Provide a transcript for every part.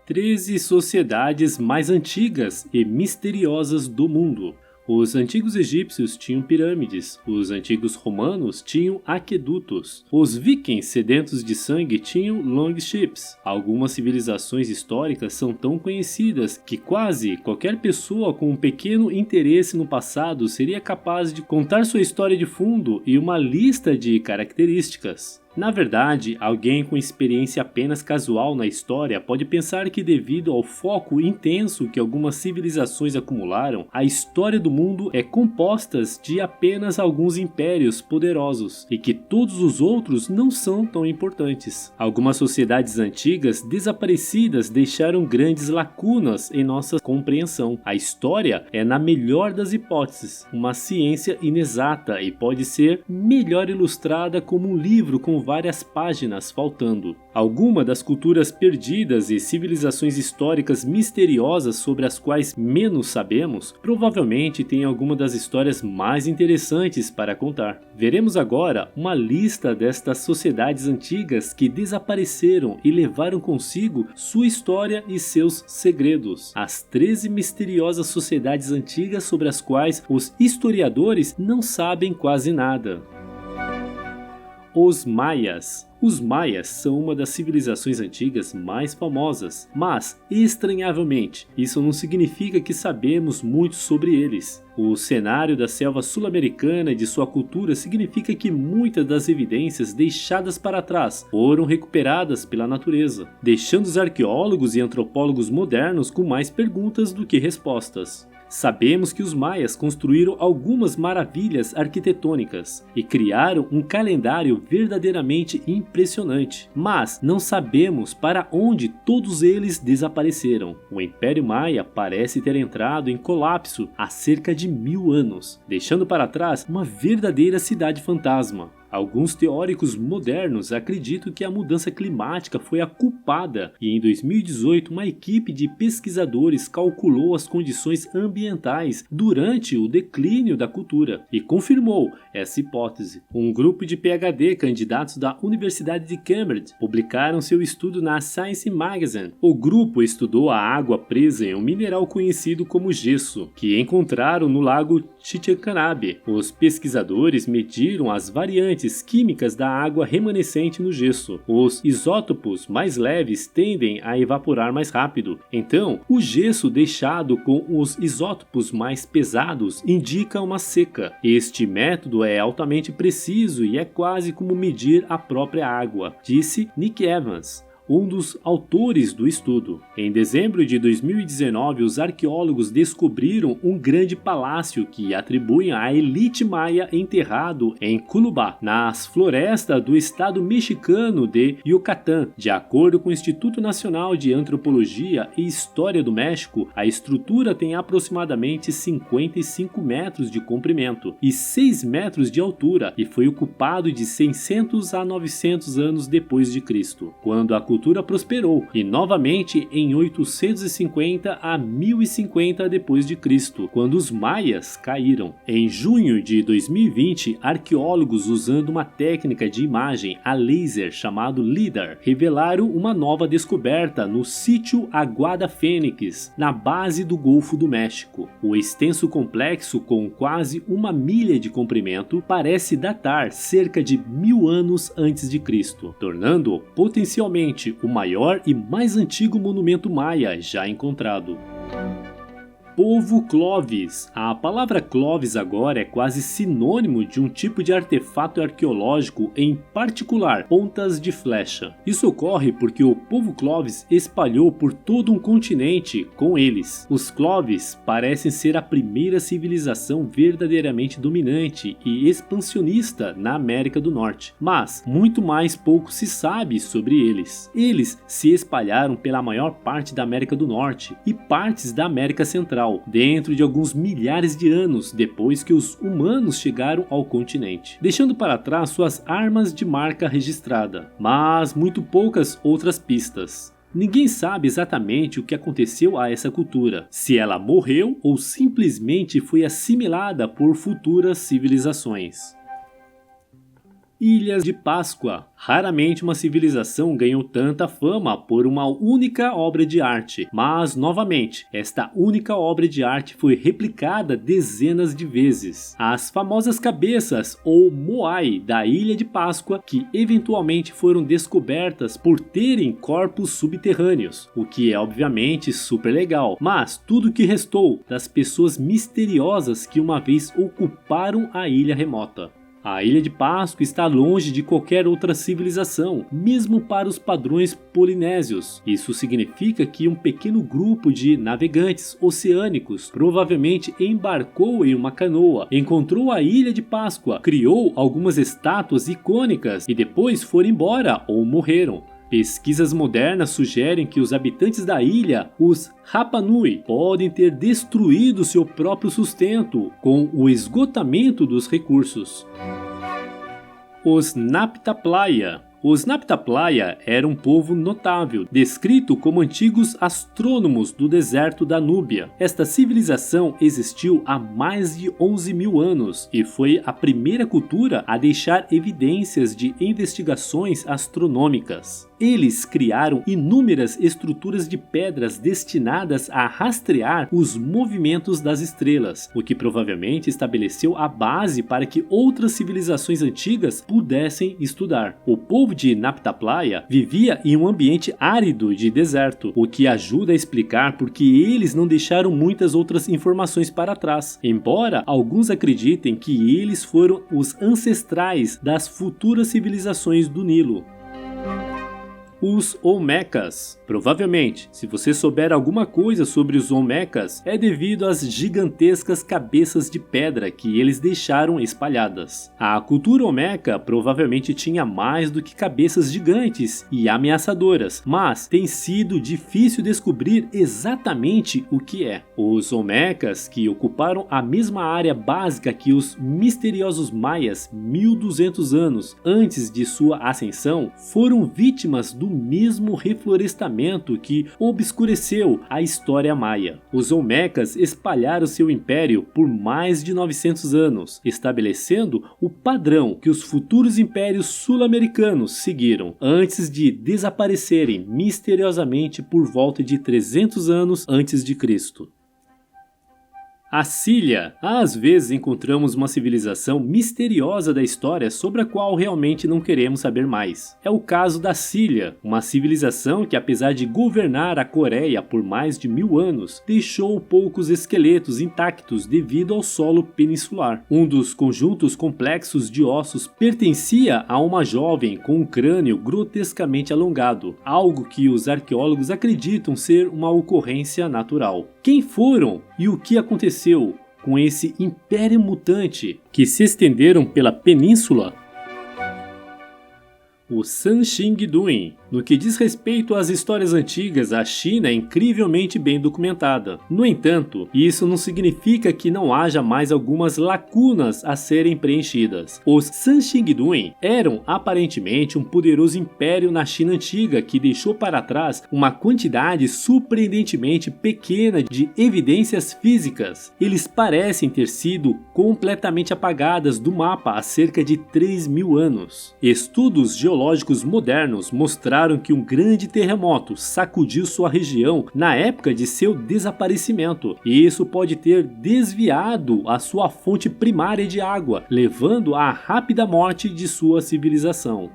13 sociedades mais antigas e misteriosas do mundo. Os antigos egípcios tinham pirâmides, os antigos romanos tinham aquedutos, os vikings sedentos de sangue tinham longships. Algumas civilizações históricas são tão conhecidas que quase qualquer pessoa com um pequeno interesse no passado seria capaz de contar sua história de fundo e uma lista de características. Na verdade, alguém com experiência apenas casual na história pode pensar que, devido ao foco intenso que algumas civilizações acumularam, a história do mundo é composta de apenas alguns impérios poderosos e que todos os outros não são tão importantes. Algumas sociedades antigas desaparecidas deixaram grandes lacunas em nossa compreensão. A história é, na melhor das hipóteses, uma ciência inexata e pode ser melhor ilustrada como um livro com várias páginas faltando. Alguma das culturas perdidas e civilizações históricas misteriosas sobre as quais menos sabemos, provavelmente tem alguma das histórias mais interessantes para contar. Veremos agora uma lista destas sociedades antigas que desapareceram e levaram consigo sua história e seus segredos. As 13 misteriosas sociedades antigas sobre as quais os historiadores não sabem quase nada. Os Maias. Os Maias são uma das civilizações antigas mais famosas, mas, estranhavelmente, isso não significa que sabemos muito sobre eles. O cenário da selva sul-americana e de sua cultura significa que muitas das evidências deixadas para trás foram recuperadas pela natureza, deixando os arqueólogos e antropólogos modernos com mais perguntas do que respostas. Sabemos que os maias construíram algumas maravilhas arquitetônicas e criaram um calendário verdadeiramente impressionante, mas não sabemos para onde todos eles desapareceram. O Império Maia parece ter entrado em colapso há cerca de 1000 anos, deixando para trás uma verdadeira cidade fantasma. Alguns teóricos modernos acreditam que a mudança climática foi a culpada e em 2018 uma equipe de pesquisadores calculou as condições ambientais durante o declínio da cultura e confirmou essa hipótese. Um grupo de PhD candidatos da Universidade de Cambridge publicaram seu estudo na Science Magazine. O grupo estudou a água presa em um mineral conhecido como gesso, que encontraram no lago Chichicanabe. Os pesquisadores mediram as variantes químicas da água remanescente no gesso. Os isótopos mais leves tendem a evaporar mais rápido. Então, o gesso deixado com os isótopos mais pesados indica uma seca. Este método é altamente preciso e é quase como medir a própria água, disse Nick Evans, um dos autores do estudo. Em dezembro de 2019, os arqueólogos descobriram um grande palácio que atribuem à elite maia enterrado em Culubá, nas florestas do estado mexicano de Yucatán. De acordo com o Instituto Nacional de Antropologia e História do México, a estrutura tem aproximadamente 55 metros de comprimento e 6 metros de altura e foi ocupado de 600 a 900 anos depois de Cristo, quando a cultura prosperou, e novamente em 850 a 1050 depois de Cristo, quando os maias caíram. Em junho de 2020, arqueólogos usando uma técnica de imagem a laser chamado LIDAR revelaram uma nova descoberta no sítio Aguada Fênix, na base do Golfo do México. O extenso complexo, com quase 1 milha de comprimento, parece datar cerca de 1000 anos antes de Cristo, tornando-o potencialmente o maior e mais antigo monumento maia já encontrado. Povo Clovis. A palavra Clovis agora é quase sinônimo de um tipo de artefato arqueológico, em particular pontas de flecha. Isso ocorre porque o povo Clovis espalhou por todo um continente com eles. Os Clovis parecem ser a primeira civilização verdadeiramente dominante e expansionista na América do Norte, mas muito mais pouco se sabe sobre eles. Eles se espalharam pela maior parte da América do Norte e partes da América Central, dentro de alguns milhares de anos depois que os humanos chegaram ao continente, deixando para trás suas armas de marca registrada, mas muito poucas outras pistas. Ninguém sabe exatamente o que aconteceu a essa cultura, se ela morreu ou simplesmente foi assimilada por futuras civilizações. Ilhas de Páscoa. Raramente uma civilização ganhou tanta fama por uma única obra de arte, mas novamente, esta única obra de arte foi replicada dezenas de vezes. As famosas cabeças ou moai da Ilha de Páscoa, que eventualmente foram descobertas por terem corpos subterrâneos, o que é obviamente super legal, mas tudo que restou das pessoas misteriosas que uma vez ocuparam a ilha remota. A Ilha de Páscoa está longe de qualquer outra civilização, mesmo para os padrões polinésios. Isso significa que um pequeno grupo de navegantes oceânicos provavelmente embarcou em uma canoa, encontrou a Ilha de Páscoa, criou algumas estátuas icônicas e depois foram embora ou morreram. Pesquisas modernas sugerem que os habitantes da ilha, os Rapa Nui, podem ter destruído seu próprio sustento com o esgotamento dos recursos. Os Nabta Playa. Os Nabta Playa eram um povo notável, descrito como antigos astrônomos do deserto da Núbia. Esta civilização existiu há mais de 11 mil anos e foi a primeira cultura a deixar evidências de investigações astronômicas. Eles criaram inúmeras estruturas de pedras destinadas a rastrear os movimentos das estrelas, o que provavelmente estabeleceu a base para que outras civilizações antigas pudessem estudar. O povo de Nabta Playa vivia em um ambiente árido de deserto, o que ajuda a explicar por que eles não deixaram muitas outras informações para trás, embora alguns acreditem que eles foram os ancestrais das futuras civilizações do Nilo. Os Olmecas. Provavelmente, se você souber alguma coisa sobre os Olmecas, é devido às gigantescas cabeças de pedra que eles deixaram espalhadas. A cultura Olmeca provavelmente tinha mais do que cabeças gigantes e ameaçadoras, mas tem sido difícil descobrir exatamente o que é. Os Olmecas, que ocuparam a mesma área básica que os misteriosos maias 1200 anos antes de sua ascensão, foram vítimas do mesmo reflorestamento que obscureceu a história maia. Os Olmecas espalharam seu império por mais de 900 anos, estabelecendo o padrão que os futuros impérios sul-americanos seguiram, antes de desaparecerem misteriosamente por volta de 300 anos antes de Cristo. A Scylla. Às vezes encontramos uma civilização misteriosa da história sobre a qual realmente não queremos saber mais. É o caso da Scylla, uma civilização que, apesar de governar a Coreia por mais de 1000 anos, deixou poucos esqueletos intactos devido ao solo peninsular. Um dos conjuntos complexos de ossos pertencia a uma jovem com um crânio grotescamente alongado, algo que os arqueólogos acreditam ser uma ocorrência natural. Quem foram e o que aconteceu com esse império mutante que se estenderam pela península? O Sanxingduin. No que diz respeito às histórias antigas, a China é incrivelmente bem documentada. No entanto, isso não significa que não haja mais algumas lacunas a serem preenchidas. Os Sanxingduin eram aparentemente um poderoso império na China antiga que deixou para trás uma quantidade surpreendentemente pequena de evidências físicas. Eles parecem ter sido completamente apagadas do mapa há cerca de 3.000 anos. Estudos geológicos modernos mostraram que um grande terremoto sacudiu sua região na época de seu desaparecimento, e isso pode ter desviado a sua fonte primária de água, levando à rápida morte de sua civilização.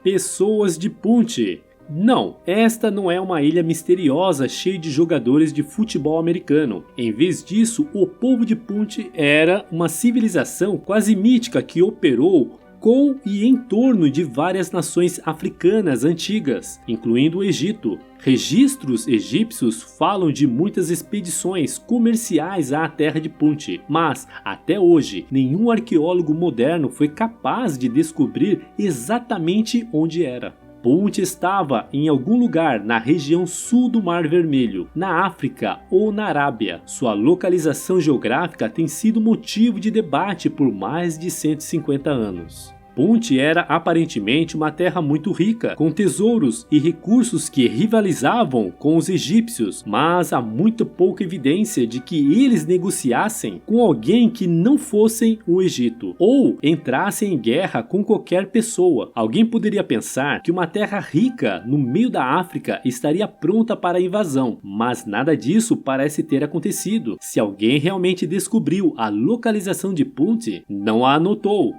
Pessoas de Punte. Não, esta não é uma ilha misteriosa cheia de jogadores de futebol americano. Em vez disso, o povo de Punte era uma civilização quase mítica que operou com e em torno de várias nações africanas antigas, incluindo o Egito. Registros egípcios falam de muitas expedições comerciais à terra de Punte, mas até hoje nenhum arqueólogo moderno foi capaz de descobrir exatamente onde era. Punte estava em algum lugar na região sul do Mar Vermelho, na África ou na Arábia. Sua localização geográfica tem sido motivo de debate por mais de 150 anos. Punt era aparentemente uma terra muito rica, com tesouros e recursos que rivalizavam com os egípcios, mas há muito pouca evidência de que eles negociassem com alguém que não fossem o Egito, ou entrassem em guerra com qualquer pessoa. Alguém poderia pensar que uma terra rica no meio da África estaria pronta para a invasão, mas nada disso parece ter acontecido. Se alguém realmente descobriu a localização de Punt, não a anotou.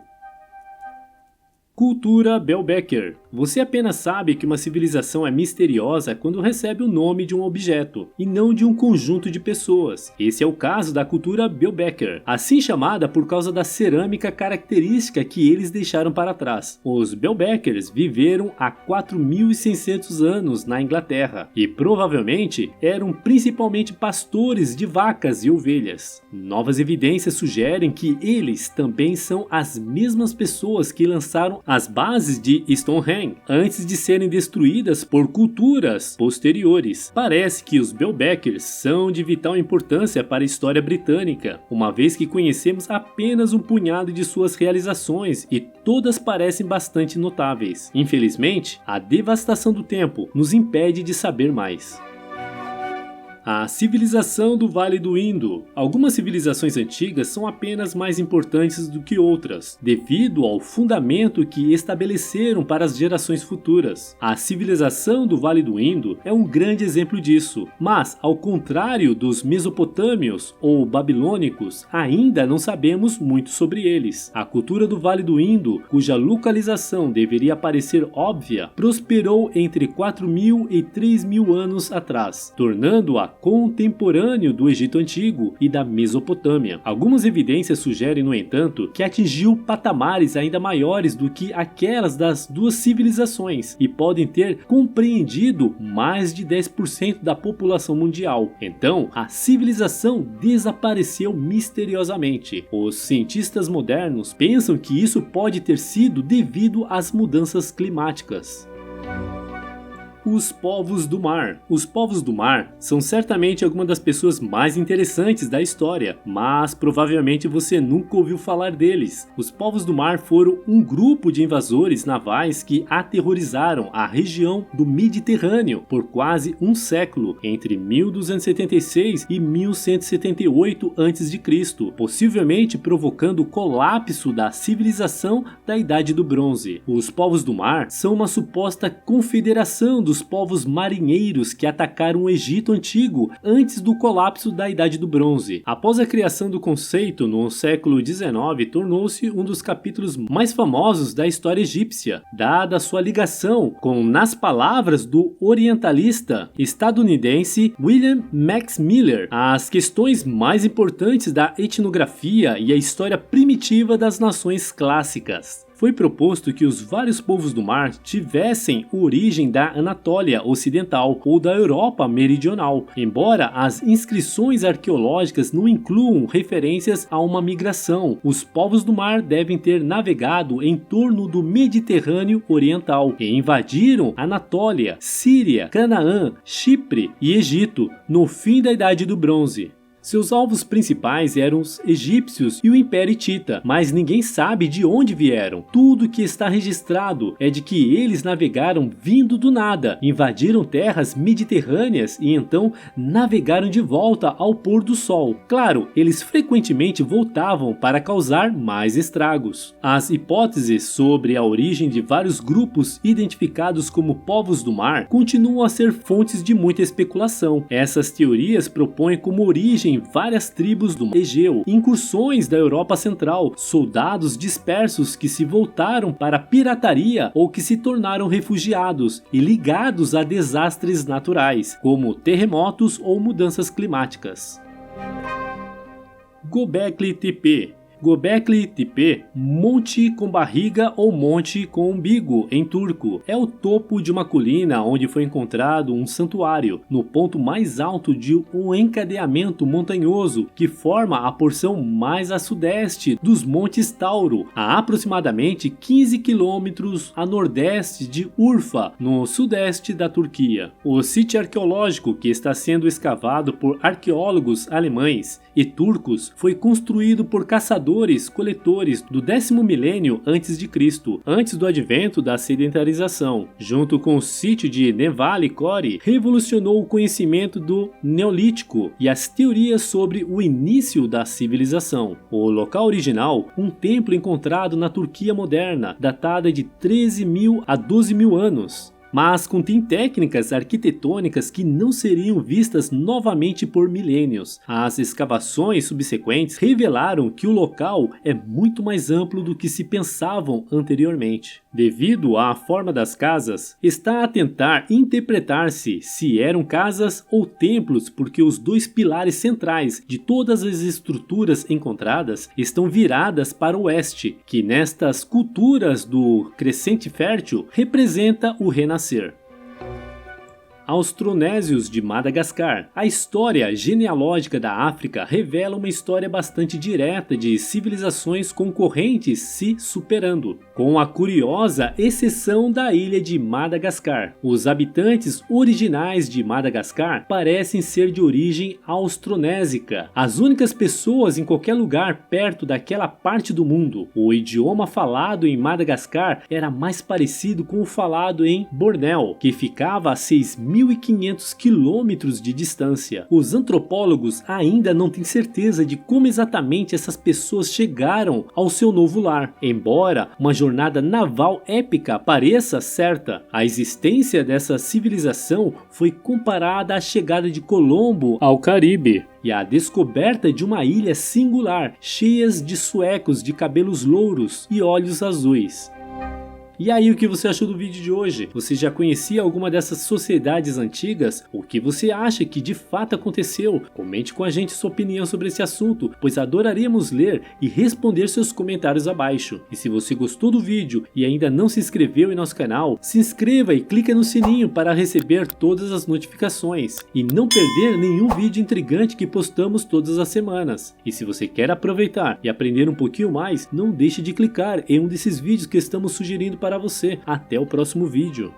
Cultura Baalbek. Você apenas sabe que uma civilização é misteriosa quando recebe o nome de um objeto, e não de um conjunto de pessoas. Esse é o caso da cultura Baalbek, assim chamada por causa da cerâmica característica que eles deixaram para trás. Os Baalbekers viveram há 4.600 anos na Inglaterra, e provavelmente eram principalmente pastores de vacas e ovelhas. Novas evidências sugerem que eles também são as mesmas pessoas que lançaram as bases de Stonehenge antes de serem destruídas por culturas posteriores. Parece que os Baalbekers são de vital importância para a história britânica, uma vez que conhecemos apenas um punhado de suas realizações e todas parecem bastante notáveis. Infelizmente, a devastação do tempo nos impede de saber mais. A civilização do Vale do Indo. Algumas civilizações antigas são apenas mais importantes do que outras, devido ao fundamento que estabeleceram para as gerações futuras. A civilização do Vale do Indo é um grande exemplo disso, mas, ao contrário dos mesopotâmios ou babilônicos, ainda não sabemos muito sobre eles. A cultura do Vale do Indo, cuja localização deveria parecer óbvia, prosperou entre 4.000 e 3.000 anos atrás, tornando-a contemporâneo do Egito Antigo e da Mesopotâmia. Algumas evidências sugerem, no entanto, que atingiu patamares ainda maiores do que aquelas das duas civilizações e podem ter compreendido mais de 10% da população mundial. Então, a civilização desapareceu misteriosamente. Os cientistas modernos pensam que isso pode ter sido devido às mudanças climáticas. Os povos do mar. Os povos do mar são certamente algumas das pessoas mais interessantes da história, mas provavelmente você nunca ouviu falar deles. Os povos do mar foram um grupo de invasores navais que aterrorizaram a região do Mediterrâneo por quase um século, entre 1276 e 1178 a.C., possivelmente provocando o colapso da civilização da Idade do Bronze. Os povos do mar são uma suposta confederação dos povos marinheiros que atacaram o Egito Antigo antes do colapso da Idade do Bronze. Após a criação do conceito no século XIX, tornou-se um dos capítulos mais famosos da história egípcia, dada sua ligação com, nas palavras do orientalista estadunidense William Max Miller, as questões mais importantes da etnografia e a história primitiva das nações clássicas. Foi proposto que os vários povos do mar tivessem origem da Anatólia Ocidental ou da Europa Meridional, embora as inscrições arqueológicas não incluam referências a uma migração. Os povos do mar devem ter navegado em torno do Mediterrâneo Oriental e invadiram Anatólia, Síria, Canaã, Chipre e Egito no fim da Idade do Bronze. Seus alvos principais eram os egípcios e o Império Hitita, mas ninguém sabe de onde vieram. Tudo que está registrado é de que eles navegaram vindo do nada, invadiram terras mediterrâneas e então navegaram de volta ao pôr do sol. Claro, eles frequentemente voltavam para causar mais estragos. As hipóteses sobre a origem de vários grupos identificados como povos do mar continuam a ser fontes de muita especulação. Essas teorias propõem como origem várias tribos do Egeu, incursões da Europa Central, soldados dispersos que se voltaram para a pirataria ou que se tornaram refugiados e ligados a desastres naturais, como terremotos ou mudanças climáticas. Göbekli Tepe. Göbekli Tepe, monte com barriga ou monte com umbigo em turco, é o topo de uma colina onde foi encontrado um santuário, no ponto mais alto de um encadeamento montanhoso que forma a porção mais a sudeste dos Montes Tauro, a aproximadamente 15 quilômetros a nordeste de Urfa, no sudeste da Turquia. O sítio arqueológico, que está sendo escavado por arqueólogos alemães e turcos, foi construído por caçadores caçadores-coletores do 10º milênio antes de Cristo, antes do advento da sedentarização. Junto com o sítio de Nevale Core, revolucionou o conhecimento do Neolítico e as teorias sobre o início da civilização. O local original, um templo encontrado na Turquia moderna, datada de 13.000 a 12.000 anos. Mas contém técnicas arquitetônicas que não seriam vistas novamente por milênios. As escavações subsequentes revelaram que o local é muito mais amplo do que se pensavam anteriormente. Devido à forma das casas, está a tentar interpretar-se se eram casas ou templos, porque os dois pilares centrais de todas as estruturas encontradas estão viradas para o oeste, que nestas culturas do Crescente Fértil representa o renascer. Austronésios de Madagascar. A história genealógica da África revela uma história bastante direta de civilizações concorrentes se superando, com a curiosa exceção da ilha de Madagascar. Os habitantes originais de Madagascar parecem ser de origem austronésica, as únicas pessoas em qualquer lugar perto daquela parte do mundo. O idioma falado em Madagascar era mais parecido com o falado em Bornéu, que ficava a 6.500 quilômetros de distância. Os antropólogos ainda não têm certeza de como exatamente essas pessoas chegaram ao seu novo lar, embora uma jornada naval épica pareça certa. A existência dessa civilização foi comparada à chegada de Colombo ao Caribe e à descoberta de uma ilha singular, cheias de suecos de cabelos louros e olhos azuis. E aí, o que você achou do vídeo de hoje? Você já conhecia alguma dessas sociedades antigas? O que você acha que de fato aconteceu? Comente com a gente sua opinião sobre esse assunto, pois adoraríamos ler e responder seus comentários abaixo. E se você gostou do vídeo e ainda não se inscreveu em nosso canal, se inscreva e clique no sininho para receber todas as notificações e não perder nenhum vídeo intrigante que postamos todas as semanas. E se você quer aproveitar e aprender um pouquinho mais, não deixe de clicar em um desses vídeos que estamos sugerindo para você. Até o próximo vídeo.